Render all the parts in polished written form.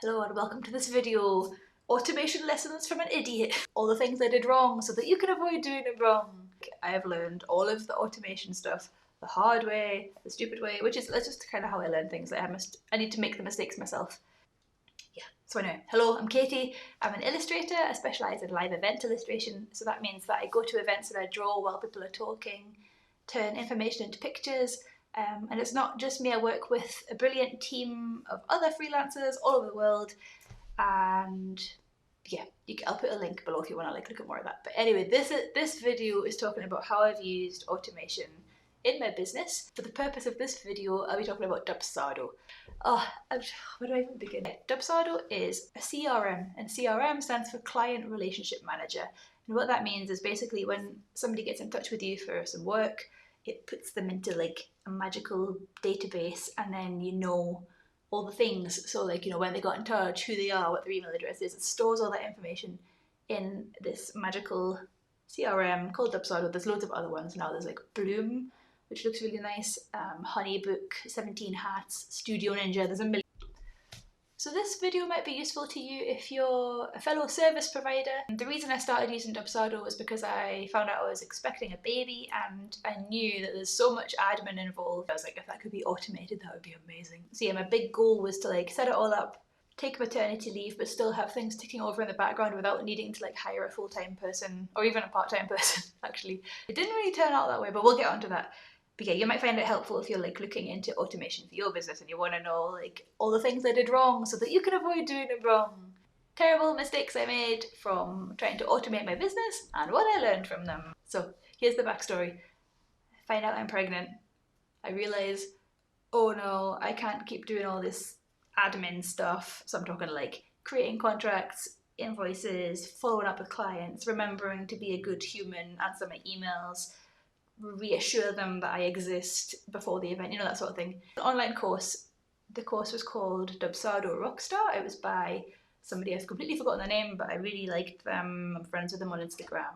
Hello and welcome to this video. Automation lessons from an idiot. All the things I did wrong so that you can avoid doing them wrong. I have learned all of the automation stuff the hard way, the stupid way, which is that's just kind of how I learn things. I need to make the mistakes myself. Yeah, so anyway, hello, I'm Katie. I'm an illustrator. I specialise in live event illustration, so that means that I go to events and I draw while people are talking, turn information into pictures, and it's not just me. I work with a brilliant team of other freelancers all over the world, and yeah, I'll put a link below if you want to look at more of that. But anyway, this video is talking about how I've used automation in my business. For the purpose of this video, I'll be talking about Dubsado. Where do I even begin? Dubsado is a CRM, and CRM stands for Client Relationship Manager. And what that means is basically when somebody gets in touch with you for some work, it puts them into like a magical database, and then you know all the things. So like, you know, when they got in touch, who they are, what their email address is. It stores all that information in this magical CRM called Dubsado. There's loads of other ones now. There's like Bloom, which looks really nice, Honeybook, 17 Hats, Studio Ninja. There's a million. So this video might be useful to you if you're a fellow service provider. And the reason I started using Dubsado was because I found out I was expecting a baby, and I knew that there's so much admin involved. I was like, if that could be automated, that would be amazing. So yeah, my big goal was to like set it all up, take maternity leave, but still have things ticking over in the background without needing to like hire a full-time person or even a part-time person, actually. It didn't really turn out that way, but we'll get onto that. But yeah, you might find it helpful if you're like looking into automation for your business and you want to know like all the things I did wrong so that you can avoid doing them wrong. Terrible mistakes I made from trying to automate my business and what I learned from them. So here's the backstory. I find out I'm pregnant. I realise, oh no, I can't keep doing all this admin stuff. So I'm talking like creating contracts, invoices, following up with clients, remembering to be a good human, answer my emails, reassure them that I exist before the event, you know, that sort of thing. An online course. The course was called Dubsado Rockstar. It was by somebody, I've completely forgotten their name, but I really liked them. I'm friends with them on Instagram.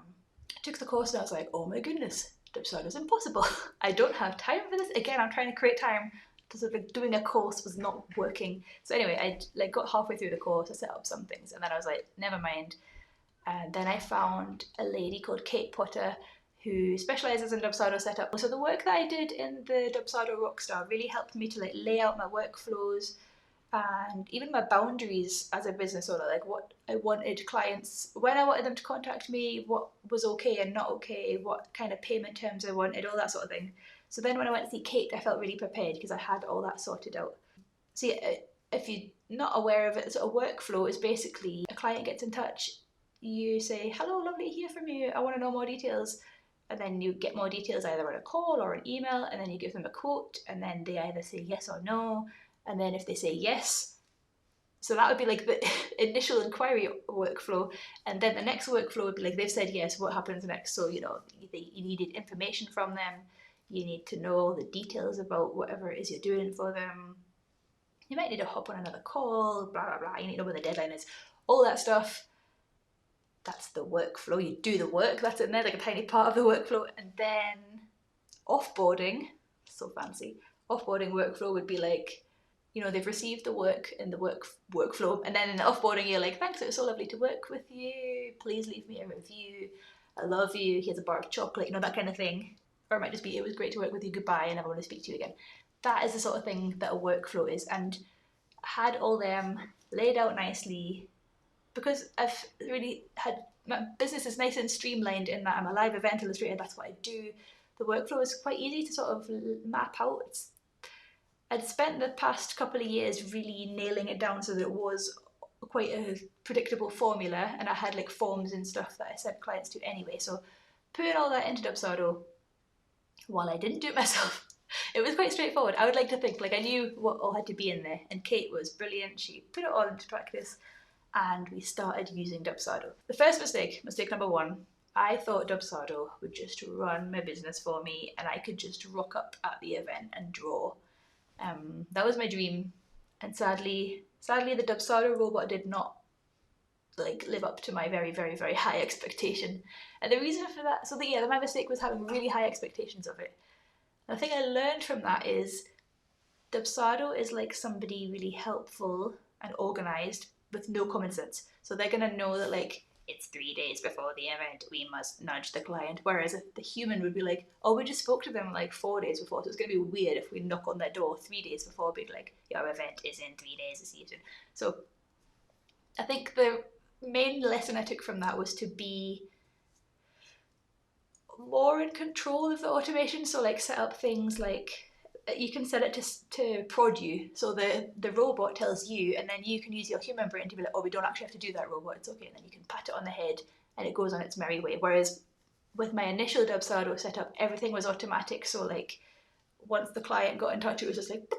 I took the course and I was like, oh my goodness, Dubsado's impossible. I don't have time for this. Again, I'm trying to create time. Sort of doing a course was not working. So anyway, I like got halfway through the course, I set up some things, and then I was like, never mind. And then I found a lady called Cait Potter who specialises in Dubsado setup. So the work that I did in the Dubsado Rockstar really helped me to like lay out my workflows and even my boundaries as a business owner, like what I wanted clients, when I wanted them to contact me, what was okay and not okay, what kind of payment terms I wanted, all that sort of thing. So then when I went to see Cait, I felt really prepared because I had all that sorted out. So yeah, if you're not aware of it, sort of workflow is basically a client gets in touch, you say, hello, lovely to hear from you, I want to know more details. And then you get more details either on a call or an email, and then you give them a quote, and then they either say yes or no. And then if they say yes, so that would be like the initial inquiry workflow, and then the next workflow would be like they've said yes, what happens next? So you know, you needed information from them, you need to know the details about whatever it is you're doing for them. You might need to hop on another call, blah blah blah. You need to know when the deadline is, all that stuff. That's the workflow. You do the work, that's in there, like a tiny part of the workflow. And then offboarding, so fancy, offboarding workflow would be like, you know, they've received the work in the workflow, and then in the offboarding you're like, thanks, it was so lovely to work with you, please leave me a review, I love you, here's a bar of chocolate, you know, that kind of thing. Or it might just be, it was great to work with you, goodbye, I never want to speak to you again. That is the sort of thing that a workflow is, and I had all them laid out nicely because I've really had, my business is nice and streamlined in that I'm a live event illustrator, that's what I do. The workflow is quite easy to sort of map out. I'd spent the past couple of years really nailing it down so that it was quite a predictable formula, and I had like forms and stuff that I sent clients to anyway. So putting all that into Dubsado, while I didn't do it myself, it was quite straightforward. I would like to think like I knew what all had to be in there, and Cait was brilliant. She put it all into practice, and we started using Dubsado. The first mistake number one, I thought Dubsado would just run my business for me and I could just rock up at the event and draw. That was my dream, and sadly the Dubsado robot did not like live up to my very, very, very high expectation. And the reason for that, my mistake was having really high expectations of it. And the thing I learned from that is Dubsado is like somebody really helpful and organised with no common sense. So they're going to know that like it's 3 days before the event, we must nudge the client. Whereas if the human would be like, oh, we just spoke to them like 4 days before, so it's going to be weird if we knock on their door 3 days before, being like, your event is in 3 days, see you soon. So I think the main lesson I took from that was to be more in control of the automation. So like set up things like you can set it to prod you, so the robot tells you, and then you can use your human brain to be like, oh, we don't actually have to do that, robot, it's okay, and then you can pat it on the head and it goes on its merry way. Whereas with my initial Dubsado setup, everything was automatic. So like once the client got in touch, it was just like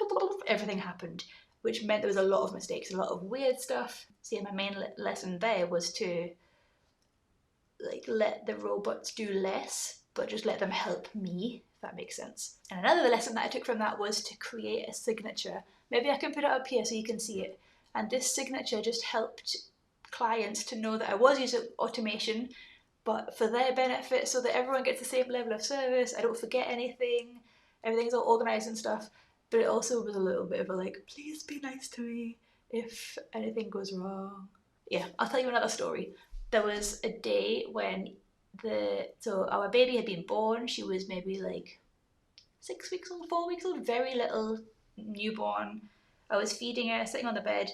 everything happened, which meant there was a lot of mistakes, a lot of weird stuff. So yeah, my main lesson there was to like let the robots do less, but just let them help me, if that makes sense. And another lesson that I took from that was to create a signature. Maybe I can put it up here so you can see it. And this signature just helped clients to know that I was using automation, but for their benefit, so that everyone gets the same level of service. I don't forget anything. Everything's all organized and stuff. But it also was a little bit of a like, please be nice to me if anything goes wrong. Yeah, I'll tell you another story. There was a day when our baby had been born. She was maybe like 6 weeks old, 4 weeks old, very little newborn. I was feeding her, sitting on the bed.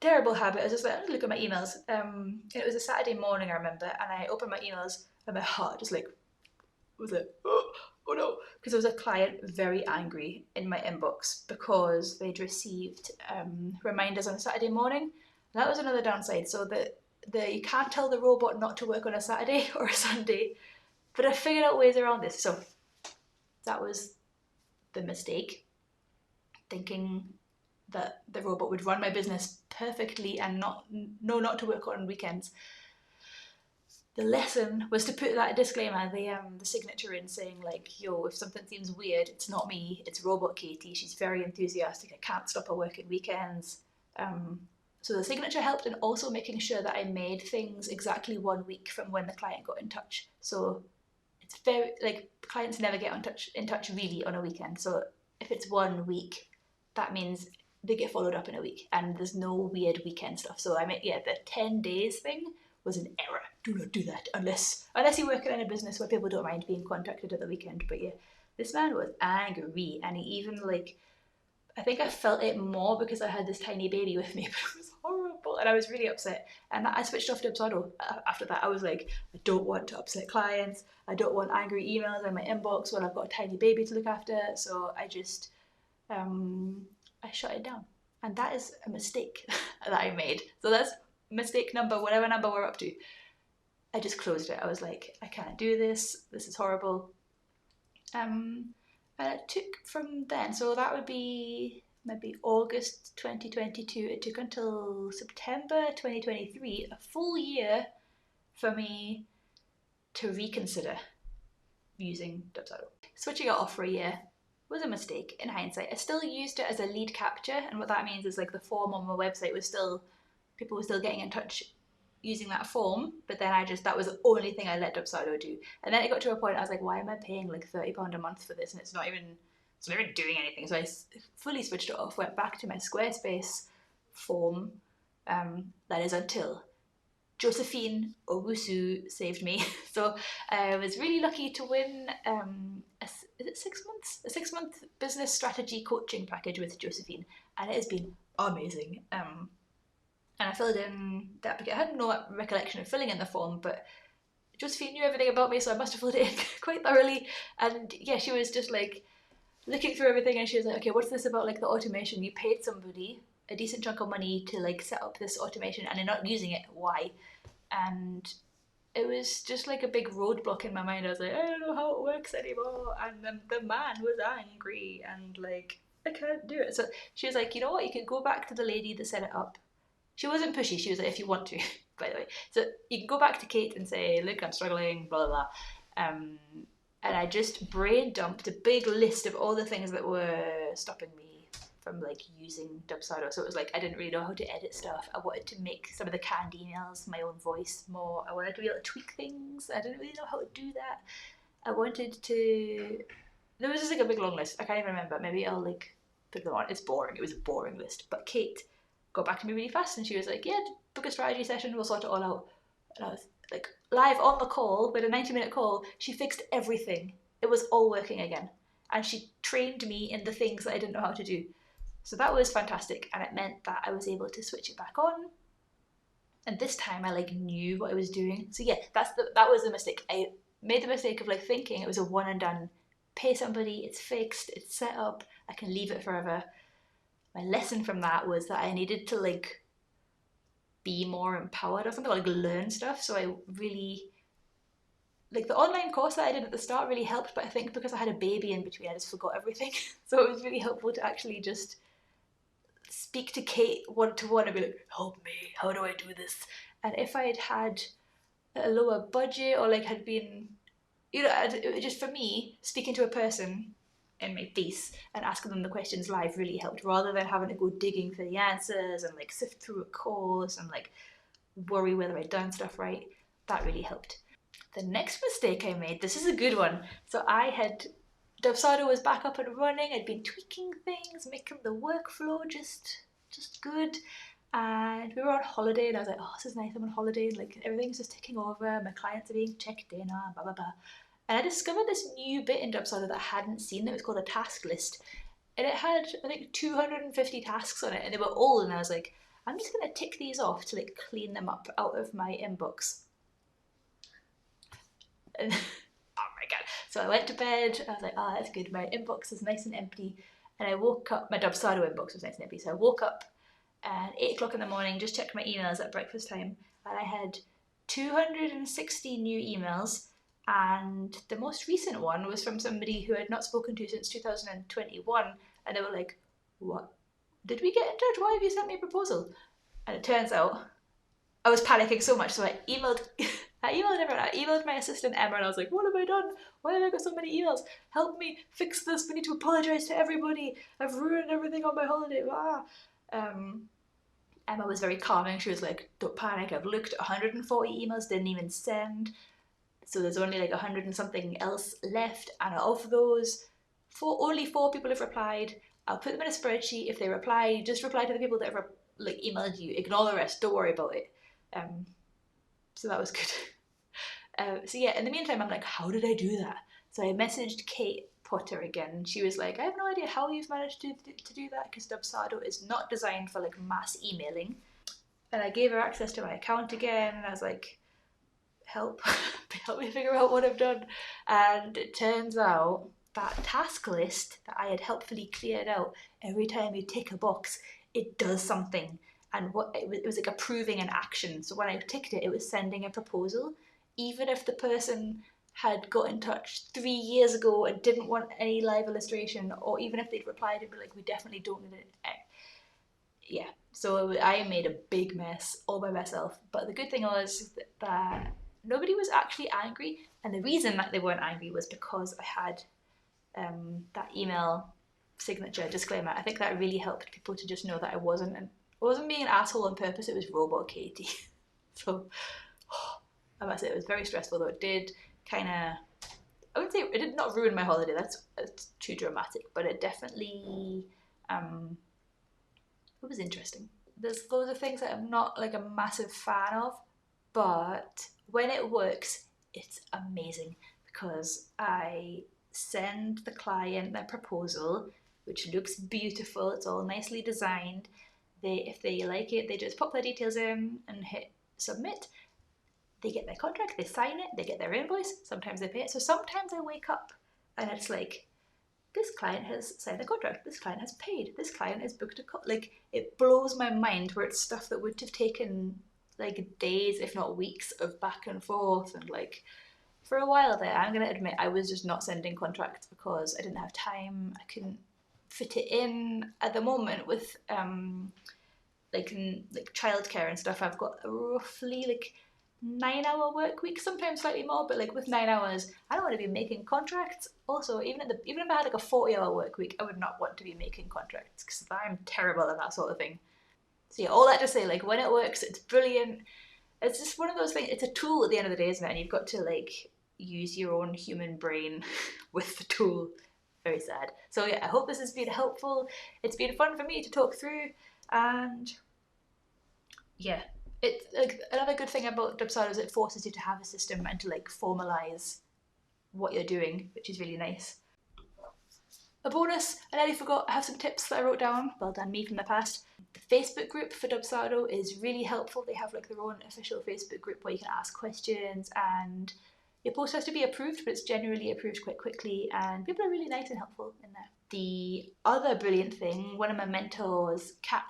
Terrible habit. I was just like, look at my emails. It was a Saturday morning, I remember, and I opened my emails and my heart just like was like, oh no, because there was a client very angry in my inbox because they'd received reminders on a Saturday morning. That was another downside. So that you can't tell the robot not to work on a Saturday or a Sunday, but I figured out ways around this. So that was the mistake, thinking that the robot would run my business perfectly and not to work on weekends. The lesson was to put that disclaimer, the signature in, saying like, yo, if something seems weird, it's not me, it's robot Katie. She's very enthusiastic. I can't stop her working weekends. So the signature helped, and also making sure that I made things exactly 1 week from when the client got in touch. So it's very like clients never get in touch really on a weekend. So if it's 1 week, that means they get followed up in a week, and there's no weird weekend stuff. So I mean, yeah, the 10 days thing was an error. Do not do that unless you're working in a business where people don't mind being contacted at the weekend. But yeah, this man was angry, and he even like, I think I felt it more because I had this tiny baby with me, but it was horrible, and I was really upset. And I switched off Dubsado after that. I was like, I don't want to upset clients. I don't want angry emails in my inbox when I've got a tiny baby to look after. So I just, I shut it down, and that is a mistake that I made. So that's mistake number, whatever number we're up to. I just closed it. I was like, I can't do this. This is horrible. And it took from then, so that would be maybe August 2022. It took until September 2023, a full year for me to reconsider using Dubsado. Switching it off for a year was a mistake in hindsight. I still used it as a lead capture, and what that means is like the form on my website was still, people were still getting in touch using that form, but then that was the only thing I let Dubsado do. And then it got to a point I was like, why am I paying like £30 a month for this, and it's not even doing anything? So I fully switched it off, went back to my Squarespace form. That is until Josephine U Saved Me. So I was really lucky to win is it 6 months? A 6-month business strategy coaching package with Josephine, and it has been amazing. And I filled in the application. I had no recollection of filling in the form, but Josephine knew everything about me, so I must have filled it in quite thoroughly. And yeah, she was just like looking through everything, and she was like, okay, what's this about like the automation? You paid somebody a decent chunk of money to like set up this automation and they're not using it. Why? And it was just like a big roadblock in my mind. I was like, I don't know how it works anymore. And then the man was angry and like, I can't do it. So she was like, you know what? You can go back to the lady that set it up. She wasn't pushy. She was like, if you want to, by the way. So you can go back to Cait and say, look, I'm struggling, blah, blah, blah. And I just brain dumped a big list of all the things that were stopping me from like using Dubsado. So it was like, I didn't really know how to edit stuff. I wanted to make some of the canned emails my own voice more. I wanted to be able to tweak things. I didn't really know how to do that. I wanted to, there was just like a big long list. I can't even remember. Maybe I'll like put them on. It's boring. It was a boring list. But Cait got back to me really fast, and she was like, yeah, book a strategy session, we'll sort it all out. And I was like, live on the call, with a 90-minute call, she fixed everything. It was all working again. And she trained me in the things that I didn't know how to do. So that was fantastic, and it meant that I was able to switch it back on. And this time I like knew what I was doing. So yeah, that was the mistake. I made the mistake of like thinking it was a one and done. Pay somebody, it's fixed, it's set up, I can leave it forever. My lesson from that was that I needed to like be more empowered or something, or like learn stuff. So I really like the online course that I did at the start really helped, but I think because I had a baby in between, I just forgot everything. So it was really helpful to actually just speak to Cait one to one and be like, help me, how do I do this? And if I had had a lower budget or like had been, you know, just for me, speaking to a person in my face and asking them the questions live really helped, rather than having to go digging for the answers and like sift through a course and like worry whether I'd done stuff right. That really helped. The next mistake I made, this is a good one. So Dubsado was back up and running. I'd been tweaking things, making the workflow just good. And we were on holiday, and I was like, oh, this is nice, I'm on holiday, like everything's just ticking over, my clients are being checked in, blah blah blah. And I discovered this new bit in Dubsado that I hadn't seen. It was called a task list, and it had I think 250 tasks on it, and they were old. And I was like, I'm just gonna tick these off to like clean them up out of my inbox. And oh my god! So I went to bed. I was like, oh, that's good. My inbox is nice and empty. And I woke up. My Dubsado inbox was nice and empty. So I woke up at 8 o'clock in the morning. Just checked my emails at breakfast time, and I had 260 new emails. And the most recent one was from somebody who I'd not spoken to since 2021, and they were like, "What? Did we get in touch? Why have you sent me a proposal?" And it turns out I was panicking so much, so I emailed. I emailed everyone. I emailed my assistant Emma, and I was like, "What have I done? Why have I got so many emails? Help me fix this. We need to apologize to everybody. I've ruined everything on my holiday." Emma was very calming. She was like, "Don't panic. I've looked. 140 emails didn't even send. So there's only like 100 and something else left. And of those, only 4 people have replied. I'll put them in a spreadsheet. If they reply, just reply to the people that have like emailed you. Ignore the rest. Don't worry about it." So that was good. So yeah, in the meantime, I'm like, how did I do that? So I messaged Cait Potter again. She was like, I have no idea how you've managed to do that, because Dubsado is not designed for like mass emailing. And I gave her access to my account again, and I was like, help me figure out what I've done. And it turns out that task list that I had helpfully cleared out, every time you tick a box, it does something. And what it was like approving an action. So when I ticked it, it was sending a proposal, even if the person had got in touch 3 years ago and didn't want any live illustration, or even if they'd replied and be like, we definitely don't need it. Yeah, so I made a big mess all by myself. But the good thing was that nobody was actually angry, and the reason that they weren't angry was because I had that email signature disclaimer. I think that really helped people to just know that I wasn't being an asshole on purpose. It was robot Katie. So I must say it was very stressful, though. It did kind of, I would say it did not ruin my holiday. That's too dramatic, but it definitely it was interesting. There's loads of things that I'm not like a massive fan of, but when it works, it's amazing, because I send the client their proposal, which looks beautiful. It's all nicely designed. If they like it, they just pop their details in and hit submit. They get their contract, they sign it, they get their invoice. Sometimes they pay it. So sometimes I wake up and it's like, this client has signed the contract, this client has paid, this client has booked like, it blows my mind, where it's stuff that would have taken like days, if not weeks, of back and forth. And like, for a while there, I'm going to admit, I was just not sending contracts because I didn't have time. I couldn't fit it in at the moment with like childcare and stuff. I've got a roughly like 9-hour work week, sometimes slightly more, but like with 9 hours, I don't want to be making contracts. Also, even if I had like a 40-hour work week, I would not want to be making contracts, because I'm terrible at that sort of thing. So yeah, all that to say, like, when it works, it's brilliant. It's just one of those things. It's a tool at the end of the day, isn't it? And you've got to like use your own human brain with the tool. Very sad. So yeah, I hope this has been helpful. It's been fun for me to talk through, and yeah, it's like another good thing about Dubsado is it forces you to have a system and to like formalize what you're doing, which is really nice. A bonus, I nearly forgot, I have some tips that I wrote down. Well done, me from the past. The Facebook group for Dubsado is really helpful. They have like their own official Facebook group where you can ask questions, and your post has to be approved, but it's generally approved quite quickly, and people are really nice and helpful in there. The other brilliant thing, one of my mentors, Kat,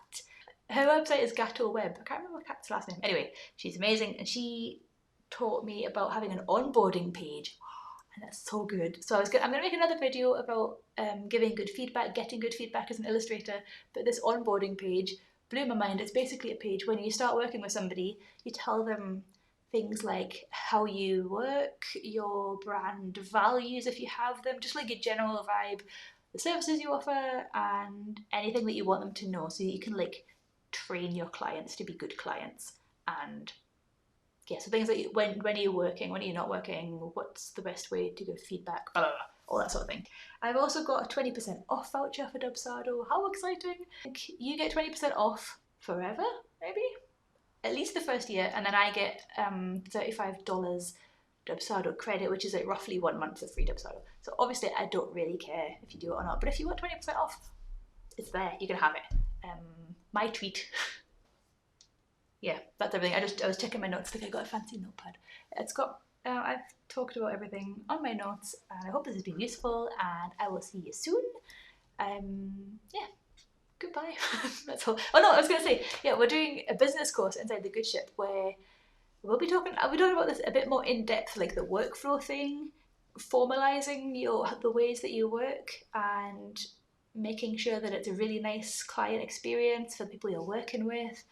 her website is Gato Web. I can't remember Kat's last name. Anyway, she's amazing, and she taught me about having an onboarding page, and that's so good. So I'm going to make another video about giving good feedback, getting good feedback as an illustrator, but this onboarding page blew my mind. It's basically a page when you start working with somebody, you tell them things like how you work, your brand values if you have them, just like a general vibe, the services you offer, and anything that you want them to know, so you can like train your clients to be good clients. And yeah, so things like when are you working, when are you not working, what's the best way to give feedback, blah, blah, blah, all that sort of thing. I've also got a 20% off voucher for Dubsado. How exciting! You get 20% off forever, maybe? At least the first year, and then I get $35 Dubsado credit, which is like roughly 1 month of free Dubsado. So obviously I don't really care if you do it or not, but if you want 20% off, it's there, you can have it. My treat. Yeah, that's everything. I was checking my notes. I think I got a fancy notepad. It's got. I've talked about everything on my notes, and I hope this has been useful. And I will see you soon. Yeah, goodbye. That's all. Oh no, I was gonna say, yeah, we're doing a business course inside the Good Ship where I'll be talking about this a bit more in depth, like the workflow thing, formalizing the ways that you work, and making sure that it's a really nice client experience for the people you're working with,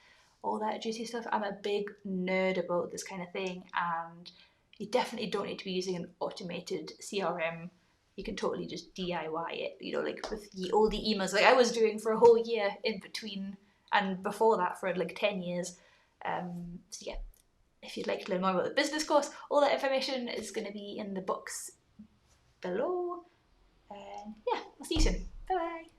all that juicy stuff. I'm a big nerd about this kind of thing, and you definitely don't need to be using an automated CRM. You can totally just DIY it, like with all the emails like I was doing for a whole year in between and before that for like 10 years. So yeah, if you'd like to learn more about the business course, all that information is going to be in the box below. And yeah, I'll see you soon. Bye bye.